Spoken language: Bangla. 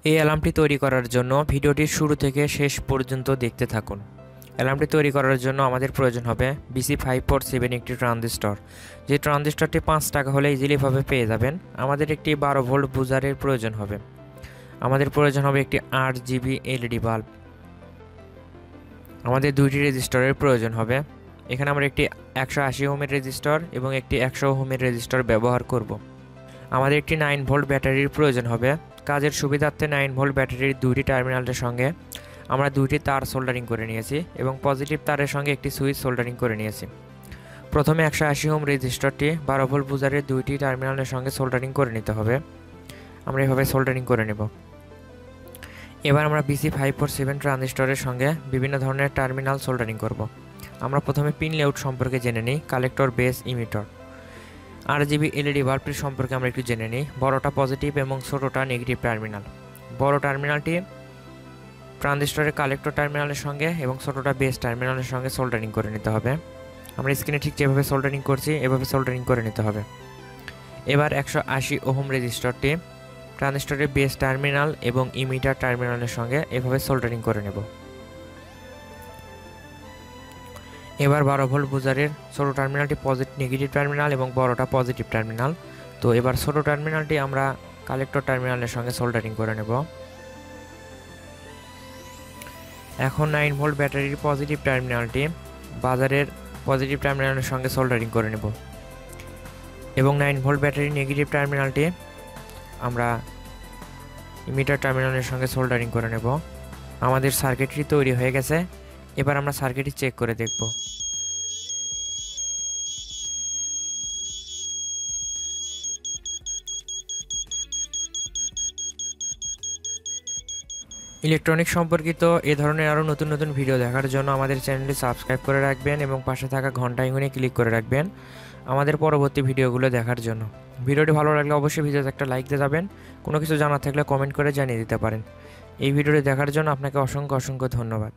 এই অ্যালার্মটি তৈরি করার জন্য ভিডিওটির শুরু থেকে শেষ পর্যন্ত দেখতে থাকুন। অ্যালার্মটি তৈরি করার জন্য আমাদের প্রয়োজন হবে BC547 একটি ট্রানজিস্টর। যে ট্রানজিস্টরটি 5 টাকা হলে ইজিলিভাবে পেয়ে যাবেন। আমাদের একটি 12 ভোল্ট বুজারের প্রয়োজন হবে। আমাদের প্রয়োজন হবে একটি RGB LED বাল্ব। আমাদের দুইটি রেজিস্টরের প্রয়োজন হবে। এখানে আমরা একটি 180 ওহমের রেজিস্টর এবং একটি 100 ওহমের রেজিস্টর ব্যবহার করব। আমাদের একটি 9 ভোল্ট ব্যাটারির প্রয়োজন হবে। কাজের সুবিধার্থে 9 ভোল্ট ব্যাটারির দুইটি টার্মিনালের সঙ্গে আমরা দুইটি তার সোল্ডারিং করে নিয়েছি এবং পজিটিভ তারের সঙ্গে একটি সুইচ সোল্ডারিং করে নিয়েছি। প্রথমে 180 ওহম রেজিস্টরটি 12 ভোল্ট বুজারের দুইটি টার্মিনালের সঙ্গে সোল্ডারিং করে নিতে হবে। আমরা এভাবে সোল্ডারিং করে নেব। এবার আমরা BC547 ট্রানজিস্টরের সঙ্গে বিভিন্ন ধরনের টার্মিনাল সোল্ডারিং করব। আমরা প্রথমে পিন লেআউট সম্পর্কে জেনে নিই। Collector, base, emitter. RGB LED বাল্বটির সম্পর্কে আমরা একটু জেনে নিই। বড়টা পজিটিভ এবং ছোটোটা নেগেটিভ টার্মিনাল। বড় টার্মিনালটি ট্রানজিস্টরের কালেক্টর টার্মিনালের সঙ্গে এবং ছোটোটা বেস টার্মিনালের সঙ্গে সোল্ডারিং করে নিতে হবে। আমরা স্ক্রিনে ঠিক যেভাবে সোল্ডারিং করছি এভাবে সোল্ডারিং করে নিতে হবে। এবার 180 ওহম রেজিস্টরটি ট্রানজিস্টরের বেস টার্মিনাল এবং ইমিটার টার্মিনালের সঙ্গে এভাবে সোল্ডারিং করে নেব। এবার 12 ভোল্ট বুজারের ছোটো টার্মিনালটি নেগেটিভ টার্মিনাল এবং বড়টা পজিটিভ টার্মিনাল। তো এবার ছোটো টার্মিনালটি আমরা কালেক্টর টার্মিনালের সঙ্গে সোল্ডারিং করে নেব। এখন 9 ভোল্ট ব্যাটারির পজিটিভ টার্মিনালটি বাজারের পজিটিভ টার্মিনালের সঙ্গে সোল্ডারিং করে নেব এবং 9 ভোল্ট ব্যাটারির নেগেটিভ টার্মিনালটি আমরা ইমিটার টার্মিনালের সঙ্গে সোল্ডারিং করে নেব। আমাদের সার্কিটটি তৈরি হয়ে গেছে। এবার আমরা সার্কিটটি চেক করে দেখব। ইলেকট্রনিক্স সম্পর্কিত এ ধরনের আরও নতুন নতুন ভিডিও দেখার জন্য আমাদের চ্যানেলটি সাবস্ক্রাইব করে রাখবেন এবং পাশে থাকা ঘন্টা আইকনে ক্লিক করে রাখবেন আমাদের পরবর্তী ভিডিওগুলো দেখার জন্য। ভিডিওটি ভালো লাগলে অবশ্যই ভিডিওতে একটা লাইক দিয়ে যাবেন। কোনো কিছু জানার থাকলে কমেন্ট করে জানিয়ে দিতে পারেন। এই ভিডিওটি দেখার জন্য আপনাকে অসংখ্য ধন্যবাদ।